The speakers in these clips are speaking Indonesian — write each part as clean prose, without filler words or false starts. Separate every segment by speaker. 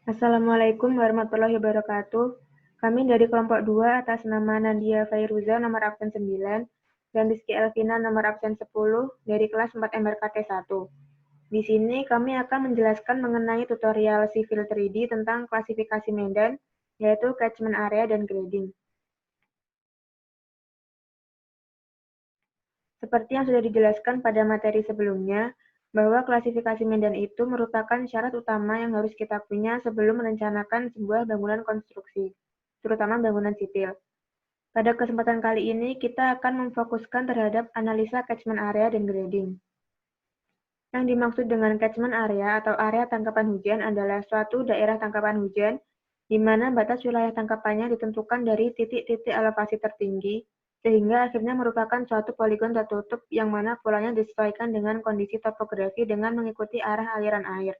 Speaker 1: Assalamualaikum warahmatullahi wabarakatuh. Kami dari kelompok 2 atas nama Nadia Fairuza nomor absen 9 dan Rizky Elvina nomor absen 10 dari kelas 4 MRKT 1. Di sini kami akan menjelaskan mengenai tutorial Civil 3D tentang klasifikasi medan, yaitu catchment area dan grading. Seperti yang sudah dijelaskan pada materi sebelumnya, bahwa klasifikasi medan itu merupakan syarat utama yang harus kita punya sebelum merencanakan sebuah bangunan konstruksi, terutama bangunan sipil. Pada kesempatan kali ini, kita akan memfokuskan terhadap analisa catchment area dan grading. Yang dimaksud dengan catchment area atau area tangkapan hujan adalah suatu daerah tangkapan hujan, di mana batas wilayah tangkapannya ditentukan dari titik-titik elevasi tertinggi, sehingga akhirnya merupakan suatu poligon tertutup yang mana polanya disesuaikan dengan kondisi topografi dengan mengikuti arah aliran air.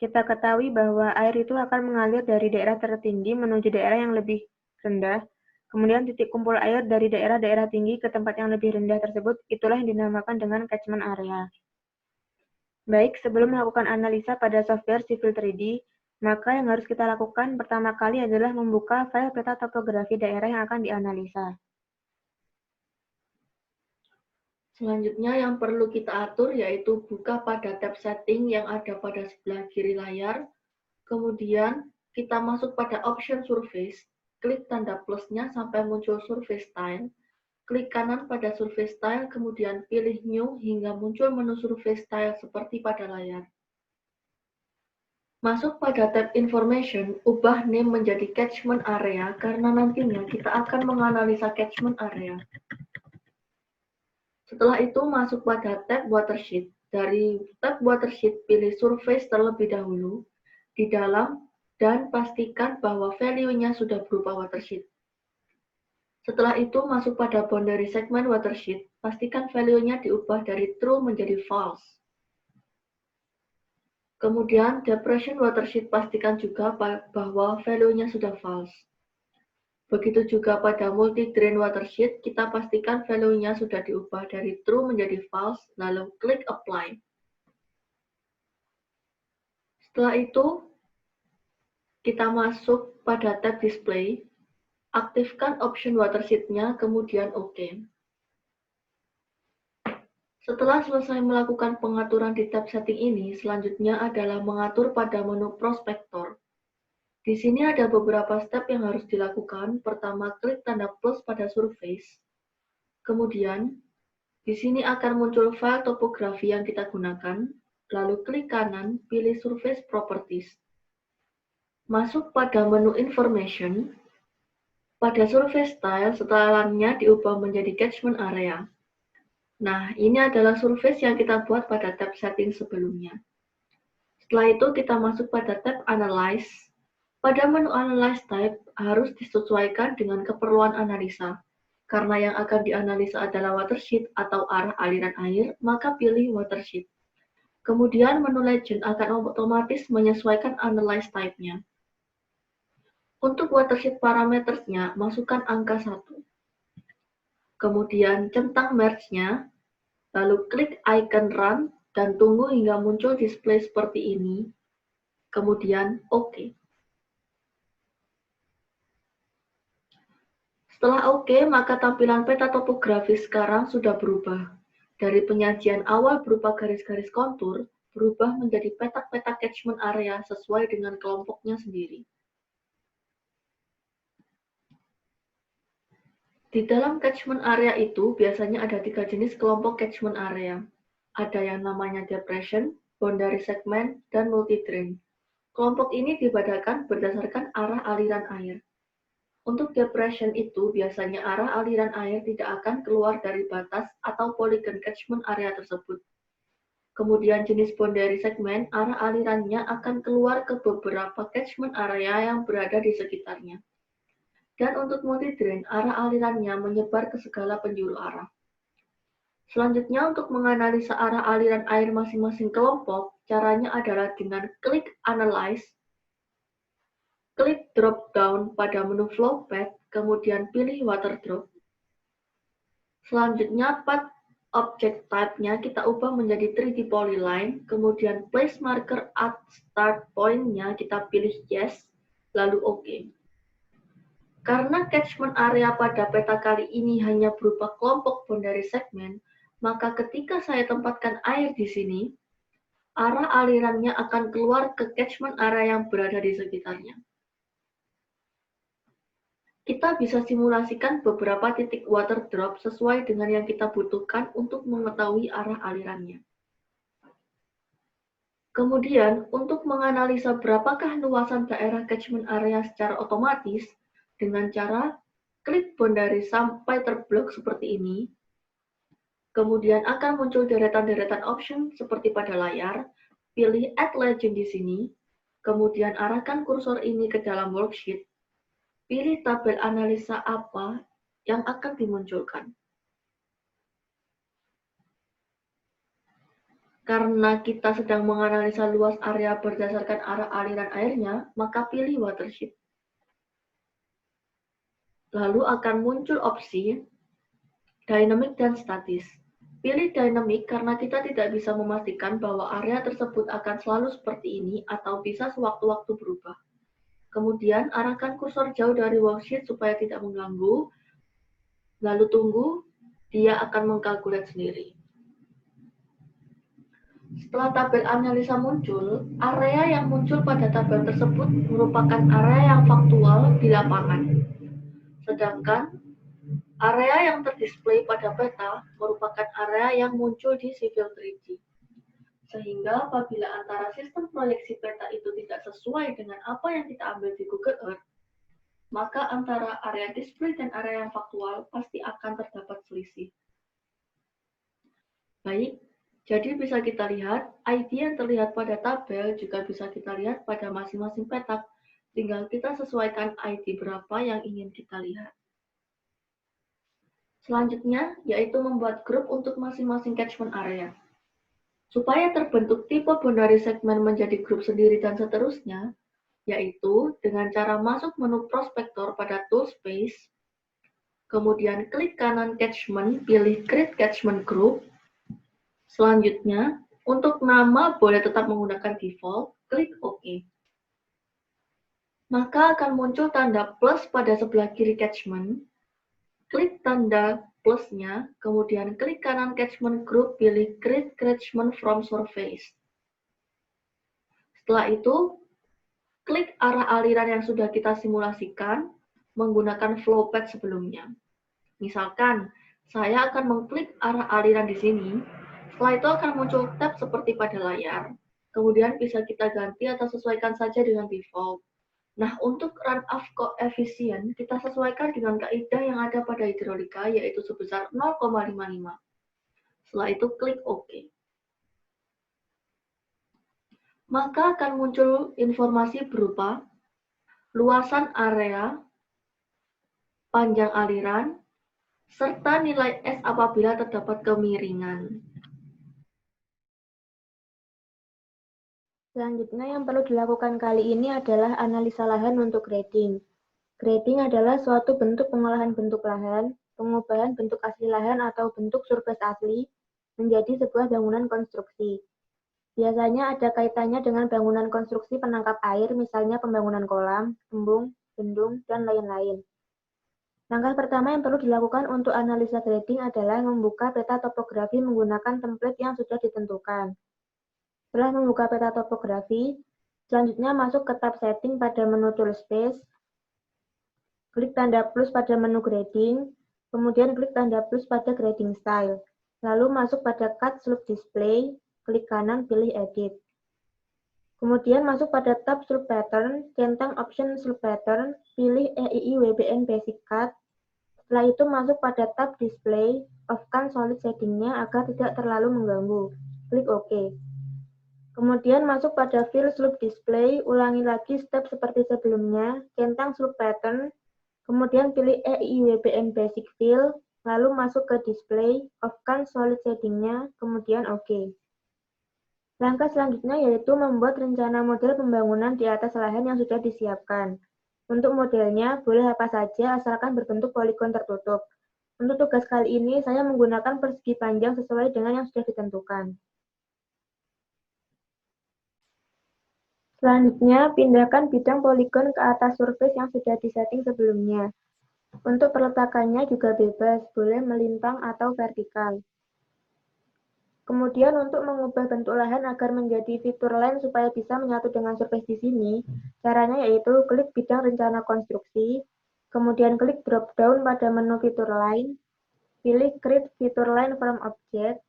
Speaker 1: Kita ketahui bahwa air itu akan mengalir dari daerah tertinggi menuju daerah yang lebih rendah, kemudian titik kumpul air dari daerah-daerah tinggi ke tempat yang lebih rendah tersebut, itulah yang dinamakan dengan catchment area. Baik, sebelum melakukan analisa pada software Civil 3D, maka yang harus kita lakukan pertama kali adalah membuka file peta topografi daerah yang akan dianalisa.
Speaker 2: Selanjutnya yang perlu kita atur yaitu buka pada tab setting yang ada pada sebelah kiri layar. Kemudian kita masuk pada option surface, klik tanda plusnya sampai muncul surface style. Klik kanan pada surface style, kemudian pilih new hingga muncul menu surface style seperti pada layar. Masuk pada tab information, ubah name menjadi catchment area karena nantinya kita akan menganalisa catchment area. Setelah itu masuk pada tab watershed. Dari tab watershed pilih surface terlebih dahulu di dalam dan pastikan bahwa value-nya sudah berupa watershed. Setelah itu masuk pada boundary segment watershed, pastikan value-nya diubah dari true menjadi false. Kemudian depression watershed pastikan juga bahwa value-nya sudah false. Begitu juga pada multi-drain watershed, kita pastikan value-nya sudah diubah dari true menjadi false, lalu klik apply. Setelah itu, kita masuk pada tab display, aktifkan option watershed-nya, kemudian OK. Setelah selesai melakukan pengaturan di tab setting ini, selanjutnya adalah mengatur pada menu prospektor. Di sini ada beberapa step yang harus dilakukan. Pertama, klik tanda plus pada surface. Kemudian, di sini akan muncul file topografi yang kita gunakan. Lalu klik kanan, pilih surface properties. Masuk pada menu information. Pada surface style, setelannya diubah menjadi catchment area. Nah, ini adalah surface yang kita buat pada tab setting sebelumnya. Setelah itu kita masuk pada tab Analyze. Pada menu Analyze Type harus disesuaikan dengan keperluan analisa. Karena yang akan dianalisa adalah watershed atau arah aliran air, maka pilih watershed. Kemudian menu Legend akan otomatis menyesuaikan Analyze Type-nya. Untuk watershed parametersnya, masukkan angka 1. Kemudian centang merge-nya, lalu klik icon Run, dan tunggu hingga muncul display seperti ini. Kemudian OK. Setelah OK, maka tampilan peta topografi sekarang sudah berubah. Dari penyajian awal berupa garis-garis kontur, berubah menjadi petak-petak catchment area sesuai dengan kelompoknya sendiri. Di dalam catchment area itu biasanya ada 3 jenis kelompok catchment area. Ada yang namanya depression, boundary segment, dan multi-drain. Kelompok ini dibedakan berdasarkan arah aliran air. Untuk depression itu biasanya arah aliran air tidak akan keluar dari batas atau polygon catchment area tersebut. Kemudian jenis boundary segment, arah alirannya akan keluar ke beberapa catchment area yang berada di sekitarnya. Dan untuk multi-drain, arah alirannya menyebar ke segala penjuru arah. Selanjutnya untuk menganalisa arah aliran air masing-masing kelompok, caranya adalah dengan klik Analyze, klik drop down pada menu Flow Path, kemudian pilih Water Drop. Selanjutnya Object type-nya kita ubah menjadi 3D polyline, kemudian place marker at start point-nya kita pilih yes, lalu OK. Karena catchment area pada peta kali ini hanya berupa kelompok boundary segment, maka ketika saya tempatkan air di sini, arah alirannya akan keluar ke catchment area yang berada di sekitarnya. Kita bisa simulasikan beberapa titik water drop sesuai dengan yang kita butuhkan untuk mengetahui arah alirannya. Kemudian, untuk menganalisa berapakah luasan daerah catchment area secara otomatis, dengan cara klik boundary sampai terblok seperti ini, kemudian akan muncul deretan-deretan option seperti pada layar, pilih Add Legend di sini, kemudian arahkan kursor ini ke dalam worksheet, pilih tabel analisa apa yang akan dimunculkan. Karena kita sedang menganalisa luas area berdasarkan arah aliran airnya, maka pilih watershed. Lalu akan muncul opsi dynamic dan statis. Pilih dynamic karena kita tidak bisa memastikan bahwa area tersebut akan selalu seperti ini atau bisa sewaktu-waktu berubah. Kemudian arahkan kursor jauh dari worksheet supaya tidak mengganggu, lalu tunggu, dia akan mengkalkulasi sendiri. Setelah tabel analisa muncul, area yang muncul pada tabel tersebut merupakan area yang faktual di lapangan. Sedangkan area yang terdisplay pada peta merupakan area yang muncul di Civil 3D. Sehingga apabila antara sistem proyeksi peta itu tidak sesuai dengan apa yang kita ambil di Google Earth, maka antara area display dan area yang faktual pasti akan terdapat selisih. Baik, jadi bisa kita lihat, ID yang terlihat pada tabel juga bisa kita lihat pada masing-masing petak. Tinggal kita sesuaikan ID berapa yang ingin kita lihat. Selanjutnya, yaitu membuat grup untuk masing-masing catchment area. Supaya terbentuk tipe boundary segment menjadi grup sendiri dan seterusnya, yaitu dengan cara masuk menu prospektor pada tool space, kemudian klik kanan catchment, pilih create catchment group. Selanjutnya, untuk nama boleh tetap menggunakan default, klik OK. Maka akan muncul tanda plus pada sebelah kiri catchment, klik tanda plusnya, kemudian klik kanan catchment group, pilih create catchment from surface. Setelah itu, klik arah aliran yang sudah kita simulasikan menggunakan flow path sebelumnya. Misalkan, saya akan mengklik arah aliran di sini, setelah itu akan muncul tab seperti pada layar. Kemudian bisa kita ganti atau sesuaikan saja dengan default. Nah, untuk runoff koefisien, kita sesuaikan dengan kaidah yang ada pada hidrolika, yaitu sebesar 0,55. Setelah itu, klik OK. Maka akan muncul informasi berupa luasan area, panjang aliran, serta nilai S apabila terdapat kemiringan.
Speaker 1: Selanjutnya yang perlu dilakukan kali ini adalah analisa lahan untuk grading. Grading adalah suatu bentuk pengolahan bentuk lahan, pengubahan bentuk asli lahan atau bentuk surface asli menjadi sebuah bangunan konstruksi. Biasanya ada kaitannya dengan bangunan konstruksi penangkap air, misalnya pembangunan kolam, embung, bendung, dan lain-lain. Langkah pertama yang perlu dilakukan untuk analisa grading adalah membuka peta topografi menggunakan template yang sudah ditentukan. Setelah membuka peta topografi, selanjutnya masuk ke tab setting pada menu tool space, klik tanda plus pada menu grading, kemudian klik tanda plus pada grading style, lalu masuk pada cut slope display, klik kanan pilih edit. Kemudian masuk pada tab slope pattern, centang option slope pattern, pilih EII WBN basic cut. Setelah itu masuk pada tab display, off-kan solid shading-nya agar tidak terlalu mengganggu. Klik OK. Kemudian masuk pada fill slope display, ulangi lagi step seperti sebelumnya, centang slope pattern, kemudian pilih EII WBN basic fill, lalu masuk ke display, off-kan solid shading-nya, kemudian OK. Langkah selanjutnya yaitu membuat rencana model pembangunan di atas lahan yang sudah disiapkan. Untuk modelnya, boleh apa saja asalkan berbentuk poligon tertutup. Untuk tugas kali ini, saya menggunakan persegi panjang sesuai dengan yang sudah ditentukan. Selanjutnya, pindahkan bidang poligon ke atas surface yang sudah disetting sebelumnya. Untuk peletakannya juga bebas, boleh melintang atau vertikal. Kemudian untuk mengubah bentuk lahan agar menjadi fitur line supaya bisa menyatu dengan surface di sini, caranya yaitu klik bidang rencana konstruksi, kemudian klik drop down pada menu fitur line, pilih create fitur line from object,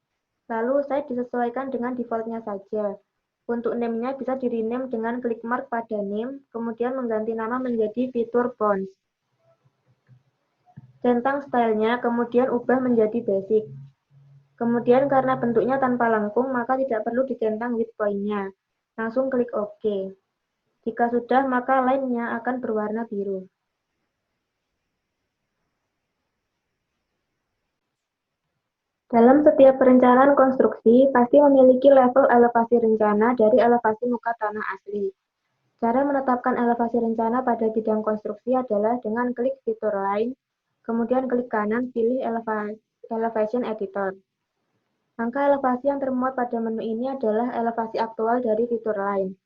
Speaker 1: lalu set disesuaikan dengan defaultnya saja. Untuk name-nya bisa di-rename dengan klik mark pada name, kemudian mengganti nama menjadi fitur bounds. Centang stylenya, kemudian ubah menjadi basic. Kemudian karena bentuknya tanpa lengkung, maka tidak perlu dicentang with point-nya. Langsung klik OK. Jika sudah, maka line-nya akan berwarna biru. Dalam setiap perencanaan konstruksi, pasti memiliki level elevasi rencana dari elevasi muka tanah asli. Cara menetapkan elevasi rencana pada bidang konstruksi adalah dengan klik fitur line, kemudian klik kanan pilih elevation editor. Angka elevasi yang termuat pada menu ini adalah elevasi aktual dari fitur line.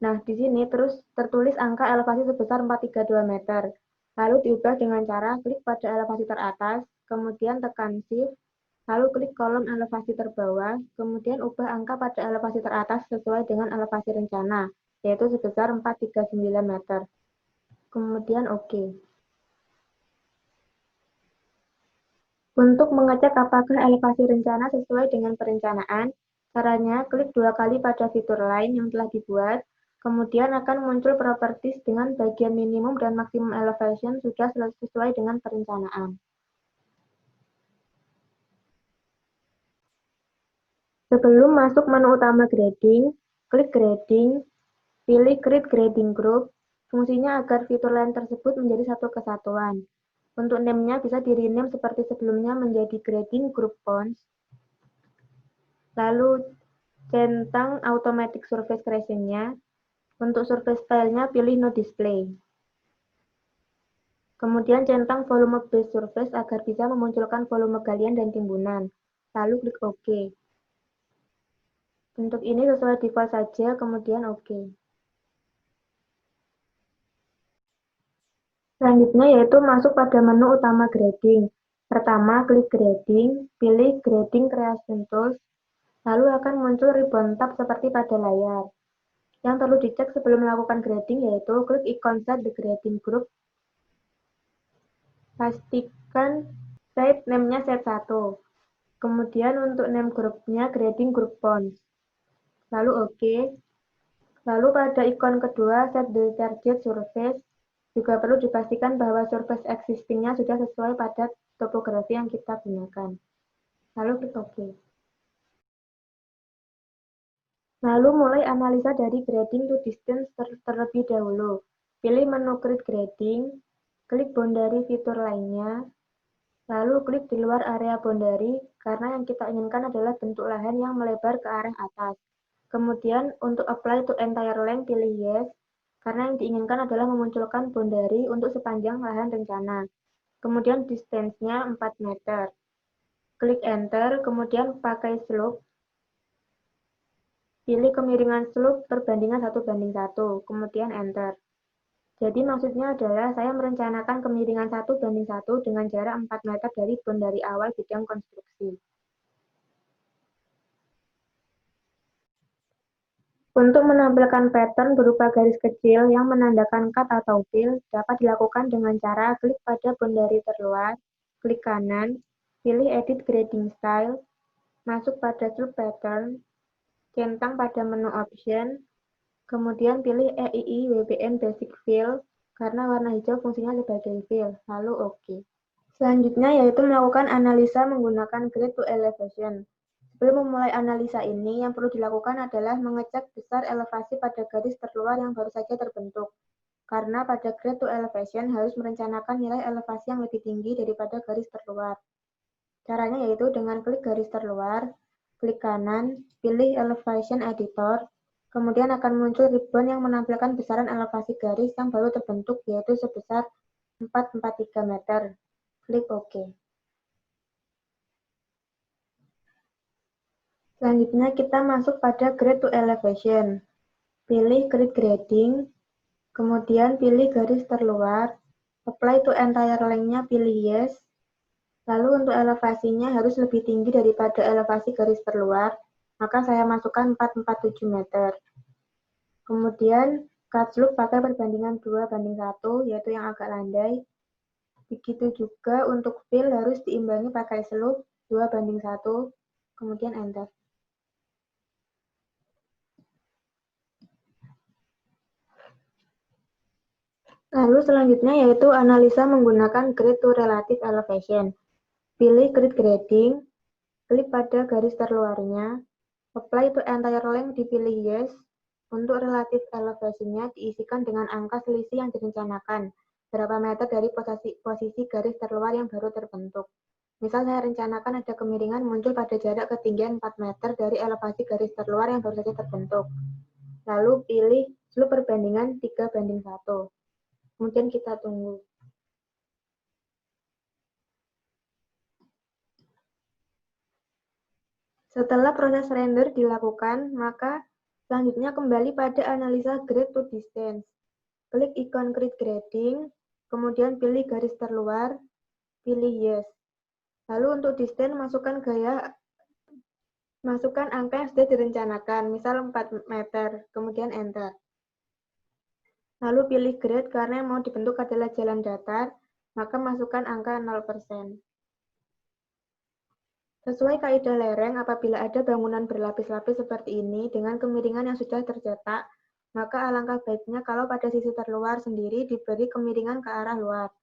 Speaker 1: Nah, di sini terus tertulis angka elevasi sebesar 432 meter. Lalu diubah dengan cara klik pada elevasi teratas, kemudian tekan Shift, lalu klik kolom elevasi terbawah, kemudian ubah angka pada elevasi teratas sesuai dengan elevasi rencana, yaitu sebesar 439 meter. Kemudian OK. Untuk mengecek apakah elevasi rencana sesuai dengan perencanaan, caranya klik 2 kali pada fitur line yang telah dibuat, kemudian akan muncul properties dengan bagian minimum dan maksimum elevation sudah sesuai dengan perencanaan. Sebelum masuk menu utama grading, klik grading, pilih create grading group, fungsinya agar fitur line tersebut menjadi satu kesatuan. Untuk name-nya bisa di-rename seperti sebelumnya menjadi grading group bounds. Lalu centang automatic surface creation-nya. Untuk surface style-nya pilih no display. Kemudian centang volume base surface agar bisa memunculkan volume galian dan timbunan. Lalu klik OK. Untuk ini sesuai default saja, kemudian OK. Selanjutnya yaitu masuk pada menu utama grading. Pertama, klik grading, pilih grading creation tools, lalu akan muncul ribbon tab seperti pada layar. Yang perlu dicek sebelum melakukan grading yaitu klik ikon set the grading group. Pastikan set name-nya set 1. Kemudian untuk name grupnya grading group bounds. Lalu OK. Lalu pada ikon kedua set the target surface, juga perlu dipastikan bahwa surface existing-nya sudah sesuai pada topografi yang kita gunakan. Lalu klik OK. Lalu mulai analisa dari grading to distance terlebih dahulu. Pilih menu create grading, klik boundary fitur lainnya, lalu klik di luar area boundary karena yang kita inginkan adalah bentuk lahan yang melebar ke arah atas. Kemudian untuk apply to entire length pilih yes, karena yang diinginkan adalah memunculkan boundary untuk sepanjang lahan rencana. Kemudian distance-nya 4 meter. Klik enter, kemudian pakai slope. Pilih kemiringan slope perbandingan 1:1, kemudian enter. Jadi maksudnya adalah saya merencanakan kemiringan 1:1 dengan jarak 4 meter dari boundary awal bidang konstruksi. Untuk menampilkan pattern berupa garis kecil yang menandakan cut atau fill dapat dilakukan dengan cara klik pada boundary terluar, klik kanan, pilih edit grading style, masuk pada slope pattern, centang pada menu option, kemudian pilih EII WBN Basic Fill karena warna hijau fungsinya sebagai fill, lalu OK. Selanjutnya yaitu melakukan analisa menggunakan grade to elevation. Sebelum memulai analisa ini, yang perlu dilakukan adalah mengecek besar elevasi pada garis terluar yang baru saja terbentuk. Karena pada grade to elevation harus merencanakan nilai elevasi yang lebih tinggi daripada garis terluar. Caranya yaitu dengan klik garis terluar, klik kanan, pilih elevation editor, kemudian akan muncul ribbon yang menampilkan besaran elevasi garis yang baru terbentuk yaitu sebesar 443 meter. Klik OK. Selanjutnya kita masuk pada grade to elevation. Pilih grid grading, kemudian pilih garis terluar, apply to entire length-nya pilih yes, lalu untuk elevasinya harus lebih tinggi daripada elevasi garis terluar, maka saya masukkan 447 meter. Kemudian cut slope pakai perbandingan 2:1, yaitu yang agak landai. Begitu juga untuk fill harus diimbangi pakai slope 2:1, kemudian enter. Lalu selanjutnya yaitu analisa menggunakan grade to relative elevation. Pilih grid grading, klik pada garis terluarnya, apply to entire length dipilih yes, untuk relative elevation-nya diisikan dengan angka selisih yang direncanakan, berapa meter dari posisi garis terluar yang baru terbentuk. Misal saya rencanakan ada kemiringan muncul pada jarak ketinggian 4 meter dari elevasi garis terluar yang baru saja terbentuk. Lalu pilih slope perbandingan 3:1. Kemudian kita tunggu. Setelah proses render dilakukan, maka selanjutnya kembali pada analisa grade to distance. Klik ikon grid grading, kemudian pilih garis terluar, pilih yes. Lalu untuk distance masukkan angka yang sudah direncanakan, misal 4 meter, kemudian enter. Lalu pilih grade karena yang mau dibentuk adalah jalan datar, maka masukkan angka 0%. Sesuai kaidah lereng, apabila ada bangunan berlapis-lapis seperti ini dengan kemiringan yang sudah tercetak, maka alangkah baiknya kalau pada sisi terluar sendiri diberi kemiringan ke arah luar.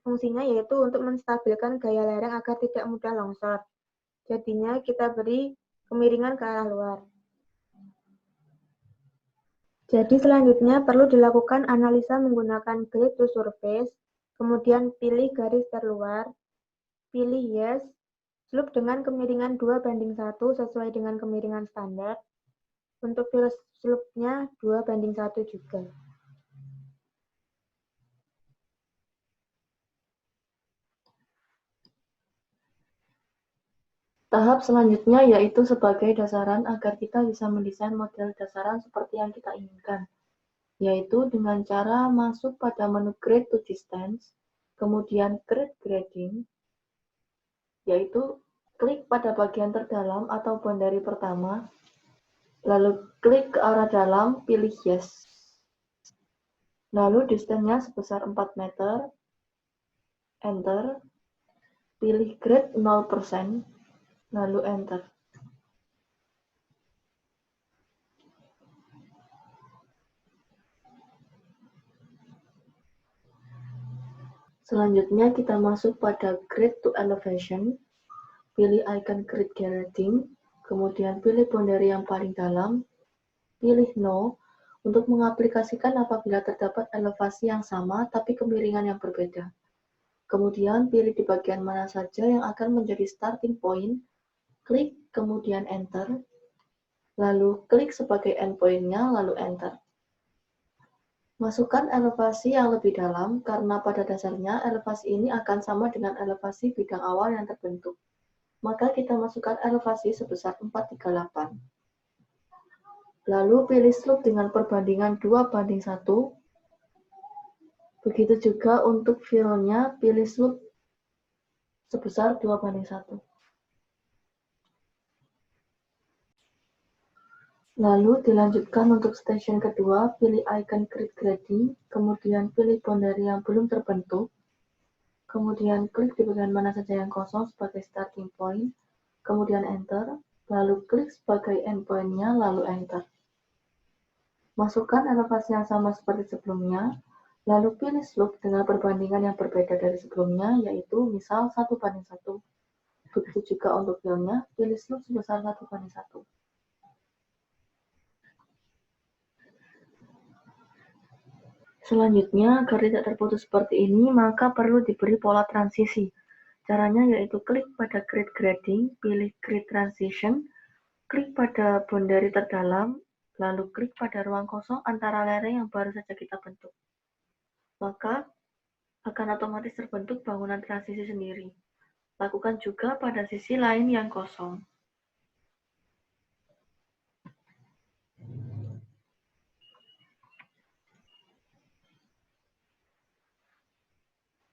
Speaker 1: Fungsinya yaitu untuk menstabilkan gaya lereng agar tidak mudah longsor. Jadinya kita beri kemiringan ke arah luar. Jadi selanjutnya perlu dilakukan analisa menggunakan grade to surface, kemudian pilih garis terluar, pilih yes, slope dengan kemiringan 2:1 sesuai dengan kemiringan standar. Untuk fill slope-nya 2:1 juga.
Speaker 2: Tahap selanjutnya yaitu sebagai dasaran agar kita bisa mendesain model dasaran seperti yang kita inginkan, yaitu dengan cara masuk pada menu Grade to Distance, kemudian Grid Grading, yaitu klik pada bagian terdalam atau boundary pertama, lalu klik ke arah dalam, pilih Yes. Lalu distance-nya sebesar 4 meter, Enter, pilih Grade 0%, lalu Enter. Selanjutnya kita masuk pada Grade to Elevation, pilih icon Grid Grading, kemudian pilih boundary yang paling dalam, pilih No, untuk mengaplikasikan apabila terdapat elevasi yang sama tapi kemiringan yang berbeda. Kemudian pilih di bagian mana saja yang akan menjadi starting point, klik kemudian Enter, lalu klik sebagai endpoint-nya, lalu Enter. Masukkan elevasi yang lebih dalam, karena pada dasarnya elevasi ini akan sama dengan elevasi bidang awal yang terbentuk. Maka kita masukkan elevasi sebesar 438. Lalu pilih slope dengan perbandingan 2:1. Begitu juga untuk fill-nya, pilih slope sebesar 2:1. Lalu dilanjutkan untuk station kedua, pilih icon grid grading, kemudian pilih boundary yang belum terbentuk, kemudian klik di bagian mana saja yang kosong sebagai starting point, kemudian enter, lalu klik sebagai endpoint-nya, lalu enter. Masukkan elevasi yang sama seperti sebelumnya, lalu pilih slope dengan perbandingan yang berbeda dari sebelumnya, yaitu misal 1:1. Begitu juga untuk fill-nya, pilih slope sebesar 1:1. Selanjutnya, agar tidak terputus seperti ini, maka perlu diberi pola transisi. Caranya yaitu klik pada Grid Grading, pilih Grid Transition, klik pada boundary terdalam, lalu klik pada ruang kosong antara lereng yang baru saja kita bentuk. Maka akan otomatis terbentuk bangunan transisi sendiri. Lakukan juga pada sisi lain yang kosong.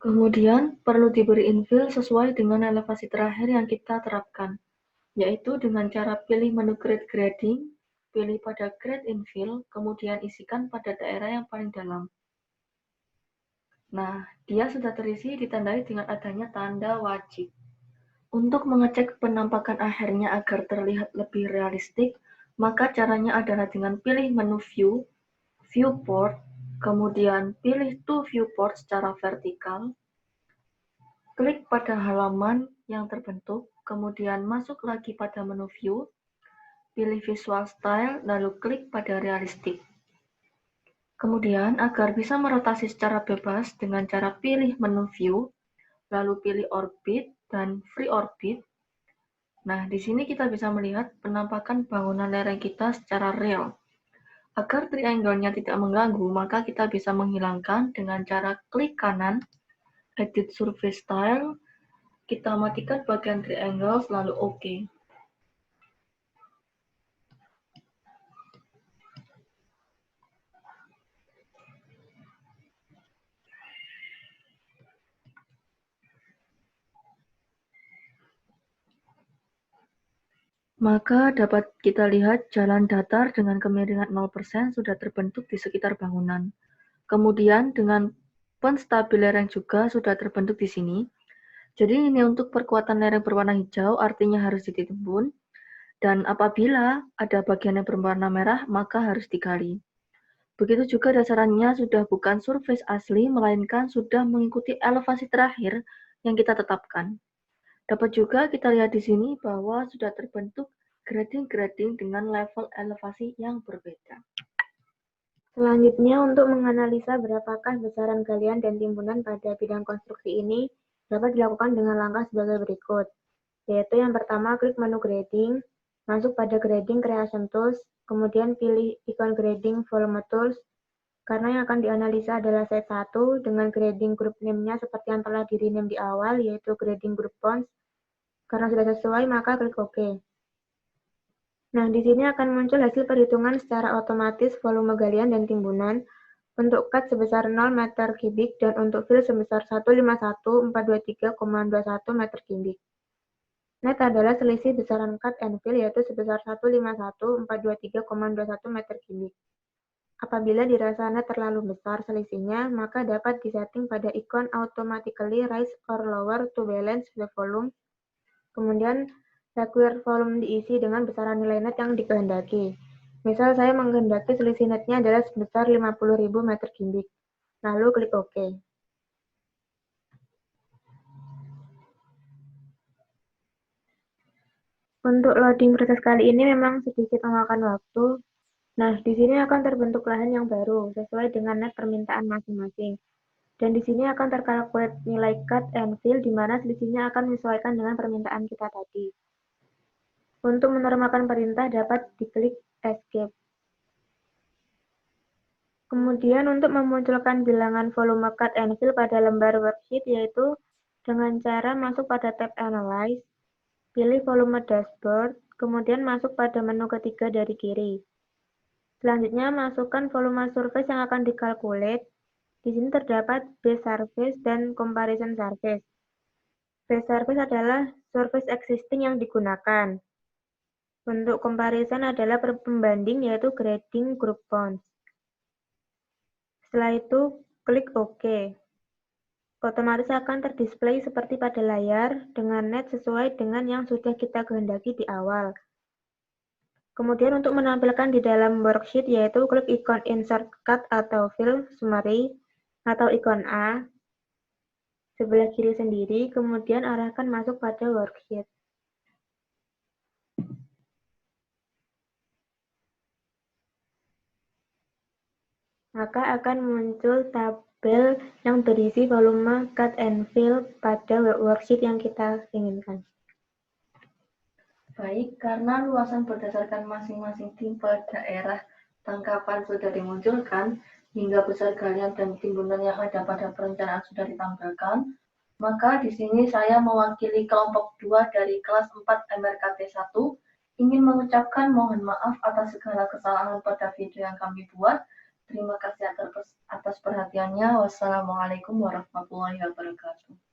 Speaker 2: Kemudian, perlu diberi infill sesuai dengan elevasi terakhir yang kita terapkan, yaitu dengan cara pilih menu grade grading, pilih pada grade infill, kemudian isikan pada daerah yang paling dalam. Nah, dia sudah terisi ditandai dengan adanya tanda wajib. Untuk mengecek penampakan akhirnya agar terlihat lebih realistik, maka caranya adalah dengan pilih menu view, viewport, kemudian pilih to viewport secara vertikal, klik pada halaman yang terbentuk, kemudian masuk lagi pada menu view, pilih visual style, lalu klik pada realistik. Kemudian, agar bisa merotasi secara bebas dengan cara pilih menu view, lalu pilih orbit dan free orbit. Nah, di sini kita bisa melihat penampakan bangunan lereng kita secara real. Agar triangle-nya tidak mengganggu, maka kita bisa menghilangkan dengan cara klik kanan, edit surface style, kita matikan bagian triangle, lalu OK. Maka dapat kita lihat jalan datar dengan kemiringan 0% sudah terbentuk di sekitar bangunan. Kemudian dengan penstabil lereng juga sudah terbentuk di sini. Jadi ini untuk perkuatan lereng berwarna hijau artinya harus ditimbun. Dan apabila ada bagian yang berwarna merah, maka harus digali. Begitu juga dasarannya sudah bukan surface asli, melainkan sudah mengikuti elevasi terakhir yang kita tetapkan. Dapat juga kita lihat di sini bahwa sudah terbentuk grading-grading dengan level elevasi yang berbeda.
Speaker 1: Selanjutnya, untuk menganalisa berapakah besaran galian dan timbunan pada bidang konstruksi ini dapat dilakukan dengan langkah sebagai berikut, yaitu yang pertama, klik menu grading, masuk pada grading creation tools, kemudian pilih ikon grading volume tools, karena yang akan dianalisa adalah set 1 dengan grading group name-nya seperti yang telah di-rename di awal, yaitu grading group bonds. Karena sudah sesuai, maka klik OK. Nah, di sini akan muncul hasil perhitungan secara otomatis volume galian dan timbunan untuk cut sebesar 0 meter kubik dan untuk fill sebesar 151.423,21 meter kubik. Net adalah selisih besaran cut and fill yaitu sebesar 151.423,21 meter kubik. Apabila dirasa net terlalu besar selisihnya, maka dapat disetting pada ikon automatically raise or lower to balance the volume. Kemudian require volume diisi dengan besaran nilai net yang dikehendaki. Misal saya menghendaki selisih netnya adalah sebesar 50.000 meter kubik. Lalu klik OK. Untuk loading proses kali ini memang sedikit memakan waktu. Nah, di sini akan terbentuk lahan yang baru sesuai dengan net permintaan masing-masing. Dan di sini akan terkalkulasi nilai cut and fill di mana selisihnya akan menyesuaikan dengan permintaan kita tadi. Untuk menormalkan perintah dapat diklik Escape. Kemudian untuk memunculkan bilangan volume cut and fill pada lembar worksheet yaitu dengan cara masuk pada tab Analyze, pilih volume dashboard, kemudian masuk pada menu ketiga dari kiri. Selanjutnya masukkan volume surface yang akan dikalkulate. Di sini terdapat base surface dan comparison surface. Base surface adalah surface existing yang digunakan. Untuk comparison adalah pembanding yaitu grading group bonds. Setelah itu, klik OK. Otomatis akan terdisplay seperti pada layar dengan net sesuai dengan yang sudah kita kehendaki di awal. Kemudian untuk menampilkan di dalam worksheet yaitu klik ikon Insert Cut atau Fill Summary atau ikon A sebelah kiri sendiri, kemudian arahkan masuk pada worksheet. Maka akan muncul tabel yang berisi volume cut and fill pada worksheet yang kita inginkan.
Speaker 2: Baik, karena luasan berdasarkan masing-masing tipe daerah tangkapan sudah dimunculkan, hingga besar galian dan timbunan yang ada pada perencanaan sudah ditampilkan, maka di sini saya mewakili kelompok 2 dari kelas 4 MRKT 1 ingin mengucapkan mohon maaf atas segala kesalahan pada video yang kami buat. Terima kasih atas perhatiannya. Wassalamualaikum warahmatullahi wabarakatuh.